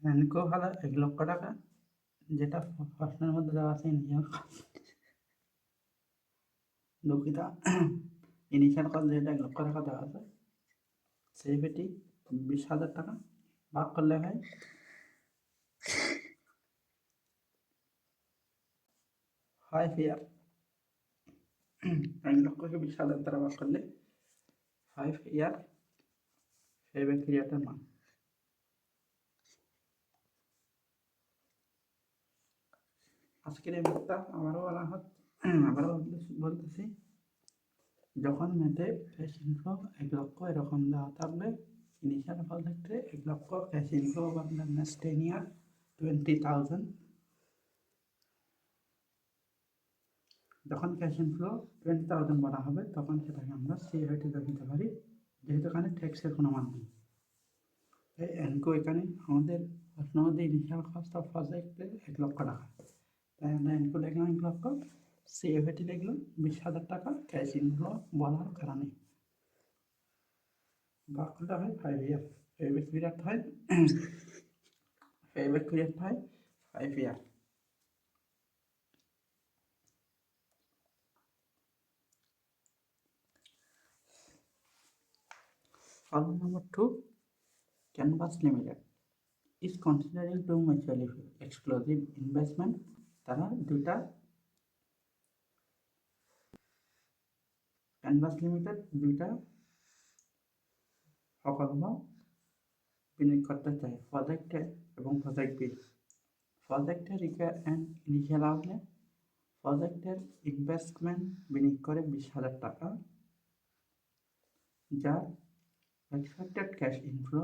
Enco হলো 1,00,000 টাকা, যেটা প্রশ্নের মধ্যে দেওয়া আছে দুঃখিত, ইনিশিয়াল কস্ট যেটা 1,00,000 টাকা দেওয়া আছে, সেই পেটি 20,000 টাকা ভাগ করলে হয় 5 ইয়ার। 1,00,000কে 20,000 দ্বারা ভাগ করলে 5 ইয়ার পেব্যাক পিরিয়ডের মান। আজকের এই ম্যাথটা আবারও বলতেছি, যখন ম্যাথে ক্যাশ ইনফ্লো 1,00,000 এরকম দেওয়া থাকবে, ইনিশিয়াল প্রজেক্টে 1,00,000 cash inflow over the next 10 ইয়ার 20,000। যখন ক্যাশ ইনফ্লো 20,000 বলা হবে, তখন সেটাকে আমরা সিএফটি নিতে পারি, যেহেতু এখানে ট্যাক্সের কোনো মান নেই। এই এনকো এখানে আমাদের প্রশ্ন মধ্যে ইনিশিয়াল কস্ট অফ প্রজেক্টে 1,00,000 টাকা, তাই আমরা এনকো লিখলাম 1,00,000, সিএফটি লিখলাম 20,000 টাকা ক্যাশ ইনফ্লো বলার কারণে। ভাগ করলে হয় 5 ইয়ার, পেব্যাক পিরিয়ড হয় 5 ইয়ার। Problem number 2, Canvas Limited is considering two mutually exclusive investment। তারা দুটা ক্যানভাস লিমিটেড দুইটা প্রকল্প বিনিয়োগ করতে চায়, প্রজেক্ট এ এবং প্রজেক্ট বি। প্রজেক্টের রিকোয়ার অ্যান্ড ইনিশিয়াল আউটলে, প্রজেক্টের ইনভেস্টমেন্ট বিনিয়োগ করে 20,000 টাকা, যার এক্সপেক্টেড ক্যাশ ইনফ্লো,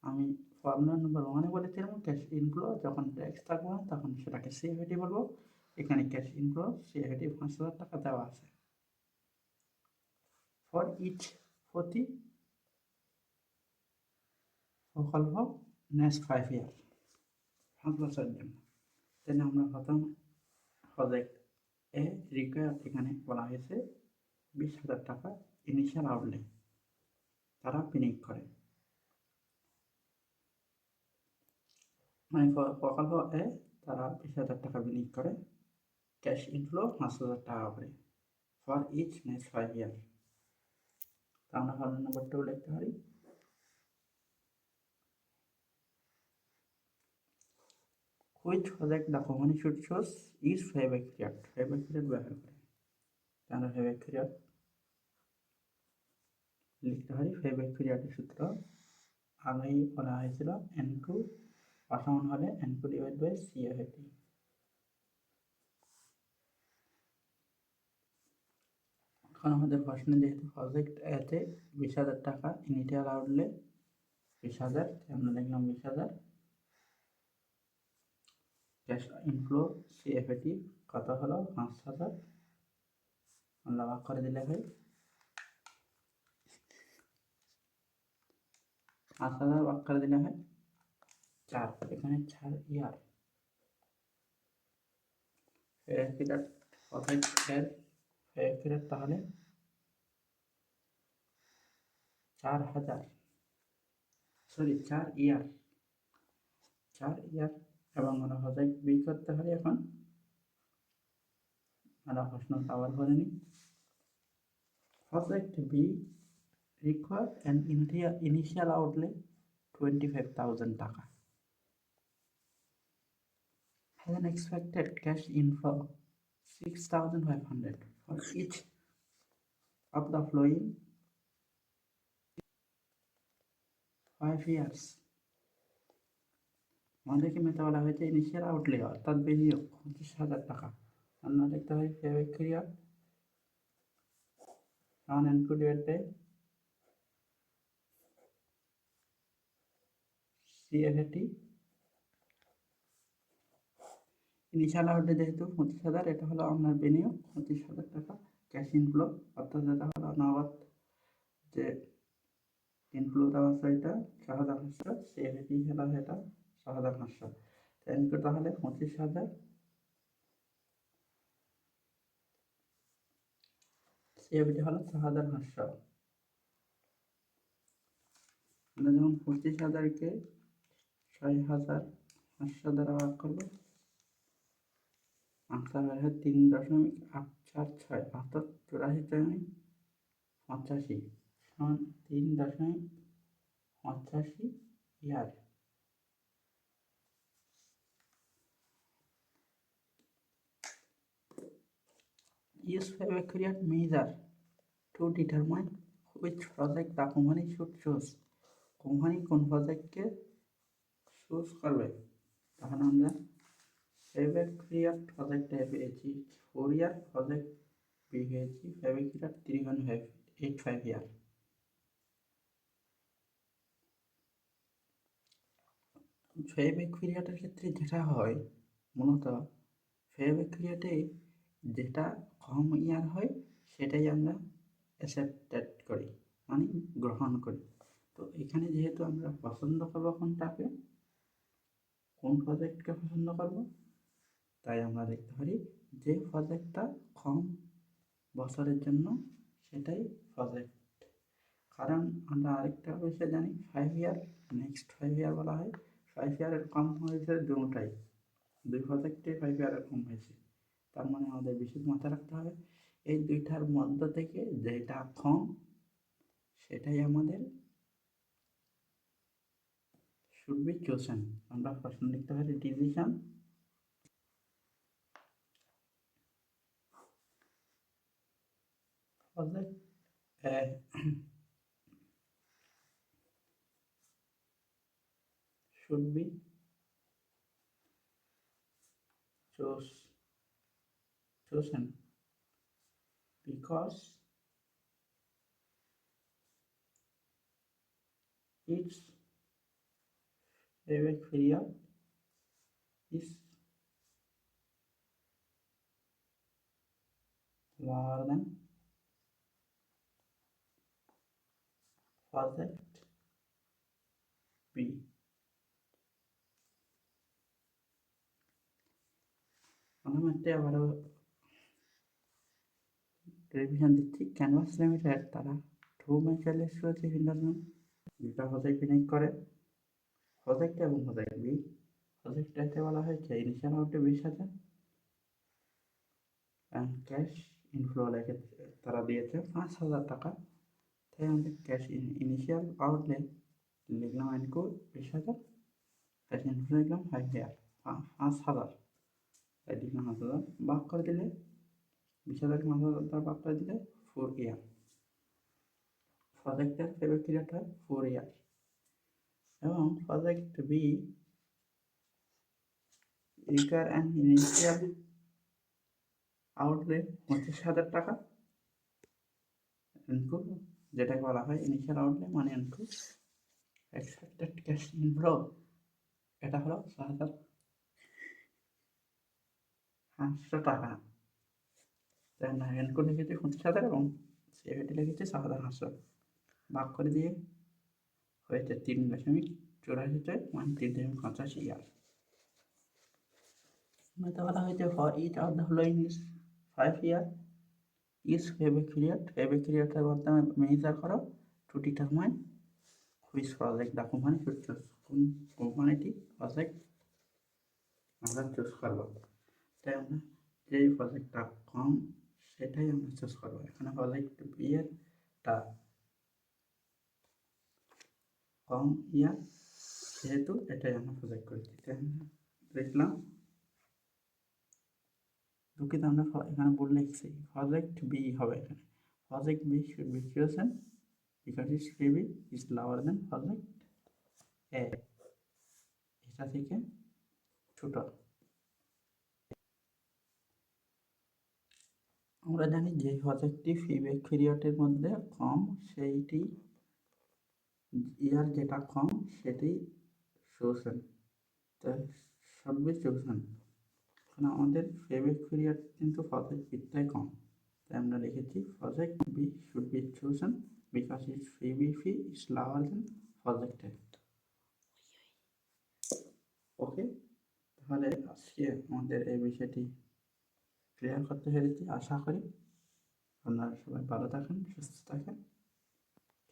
আমি ফর্মুলা নম্বর 1-এ বলেছিলাম ক্যাশ ইনফ্লো যখন ট্যাক্স থাকবে না তখন সেটাকে সিএফটি বলবো। এখানে ক্যাশ ইনফ্লো সিএফটি 5,000 টাকা দেওয়া আছে। ফর ইচ, প্রতি প্রকল্প নেক্সট 5 ইয়ার, 5 বছরের জন্য। তাহলে আমরা প্রথম প্রজেক্ট এ রিকোয়ার, এখানে বলা হয়েছে 20,000 টাকা ইনিশিয়াল আউটলে তারা বিনিয়োগ করে, মানে প্রকল্প এ তারা 20,000 টাকা বিনিয়োগ করে, ক্যাশ ইনফ্লো 5,000 টাকা করে ফর ইচ নেক্সট 5 ইয়ার। আমরা ফর্মুলা নম্বর 2 লিখতে পারি, which project the company should choose is payback period। payback period ব্যবহার করে আমরা payback period লিখতে পারি। payback period এর সূত্র আগেই বলা হয়েছিল, n2 সমান হলে n2 ডিভাইড বাই সিএফটি। এখন আমাদের প্রশ্নে যেহেতু প্রজেক্ট এতে 20,000 টাকা ইনিশিয়াল আউটলে 20,000, আমরা লিখলাম 20,000, ক্যাশ ইনফ্লো সিএফটি কত হলো 5,000, আমরা ভাগ করে দিলে হয় 5,000 ভাগ করে দিলে হয় 4, এখানে 4 ইয়ার। প্রজেক্টের পিরিয়ড তাহলে 4 ইয়ার, 4 ইয়ার। এবং আমরা প্রজেক্ট বি করতে পারি। এখন আমরা প্রশ্ন আবার করে নিই, project B require an initial outlay 25,000 টাকা, has an expected cash inflow 6,500 for each of the following 5 years। আমাদেরকে মেথড বলা হয়েছে ইনিশিয়াল আউটলে অর্থাৎ বিনিয়োগ 25,000 টাকা। আমরা লিখতে হয় পেব্যাক পিরিয়ড সমান n2 divide by CFT. Initial outlay যেহেতু 25,000, এটা হলো আপনার বিনিয়োগ 25,000 টাকা, ক্যাশ ইনফ্লো অর্থাৎ এটা হলো নগদ যে ইনফ্লো দেওয়া আছে এটা 6,500, সিএফটি হলো এটা 6,500, n2 তাহলে 25,000, সিএফটি হলো 6,500। আমরা যখন 25,000কে 6,500 দ্বারা ভাগ করবো, আনসার বের হয় 3.846, অর্থাৎ 84.85 সমান 3.85 ইয়ার। Use Fabre-Curiat measure to determine which project the company should choose. Company কোন প্রজেক্টকে চুজ করবে, তখন আমরা Fabre-Curiat প্রজেক্টে পেয়েছি 4 ইয়ার, প্রজেক্ট বি পেয়েছি Fabre-Curiat 3.85 ইয়ার। Fabre-Curiat-এর ক্ষেত্রে যেটা হয়, মূলত Fabre-Curiat-এ যেটা কম ইয়ার হয় সেটাই আমরা অ্যাকসেপ্টেড করি, মানে গ্রহণ করি। তো এখানে যেহেতু আমরা পছন্দ করবো কোনটাকে, কোন প্রজেক্টকে পছন্দ করব, তাই আমরা দেখতে পারি যে প্রজেক্টটা কম বছরের জন্য সেটাই প্রজেক্ট। কারণ আমরা আরেকটা বিষয় জানি, 5 ইয়ার নেক্সট 5 ইয়ার বলা হয়। 5 ইয়ারের কম হয়েছে দুটাই, দুই প্রজেক্টে 5 ইয়ারের কম হয়েছে। তার মানে আমাদের বিশেষ মাথায় রাখতে হবে এই দুইটার মধ্য থেকে যেটা কম সেটাই আমাদের should be chosen। আমরা প্রশ্ন লিখতে পারি decision project should be chosen because its payback period is lower than project B। আমরা আবারও রিভিশন দিচ্ছি। ক্যানভাস লিমিটেড তারা 2 মিউচুয়াল এক্সক্লুসিভ ইনভেস্টমেন্ট দুটা প্রজেক্ট বিনিয়োগ করে, প্রজেক্ট এবং প্রজেক্ট বি। প্রজেক্টটাতে বলা হয়েছে ইনিশিয়াল আউটে 20,000 ক্যাশ ইনফ্লো লেগে তারা দিয়েছে 5,000 টাকা। তাই আমাদের ক্যাশ ইনিশিয়াল আউটলে লিখলাম এনকো 20,000, ক্যাশ ইনফ্লো লিখলাম 5 ইয়ার 5,000, তাই লিখলাম 5,000, ভাগ করে দিলে 20,000 5,000 দ্বারা ভাগ করে দিলে 4 ইয়ার। প্রজেক্টের পেব্যাক পিরিয়ড হয় 4 ইয়ার এবং project B require an initial outlay 25,000 টাকা ইনকো, যেটাকে বলা হয় ইনিশিয়াল আউটলে মানে ইনকো এক্সপেক্টেড ক্যাশ ইনফ্লো, এটা হলো 6,500 টাকা। তাই আমরা ইনকো লিখেছি 25,000 এবং সিএফটি লিখেছি 6,500, ভাগ করে দিয়ে হয়েছে 3.84, মানে 3.85 ইয়ার। বলা হয়েছে for each of the following is 5 year is payback period. Payback পিরিয়ডের মাধ্যমে মেজার করো to determine which project the company should choose, কোন কোম্পানিটি প্রজেক্ট আমরা চুজ করবো। তাই আমরা যেই প্রজেক্টটা কম সেটাই আমরা চুজ করবো। এখানে প্রজেক্ট বি এরটা কম ইয়ার, যেহেতু এটাই আমরা প্রজেক্ট করেছি, তাই আমরা দেখলাম। দুঃখিত, আমরা এখানে ভুল লিখছি, প্রজেক্ট বি হবে এখানে। Project B should be chosen because its PB is lower than project A, এটা থেকে ছোট। আমরা জানি যে প্রজেক্টটি ফিডব্যাক পিরিয়ডের মধ্যে কম সেইটি ইয়ার যেটা কম সেটি chosen, তাই should be chosen। এখন আমাদের ফিডব্যাক পিরিয়ড কিন্তু প্রজেক্ট বিটাই কম, তাই আমরা লিখেছি project B should be chosen because its PBP is lower than project A। Okay, তাহলে আজকে আমাদের এই বিষয়টি ক্লিয়ার করতে পেরেছি। আশা করি আপনারা সবাই ভালো থাকেন, সুস্থ থাকেন।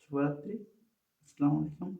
শুভরাত্রি, আসসালামু আলাইকুম।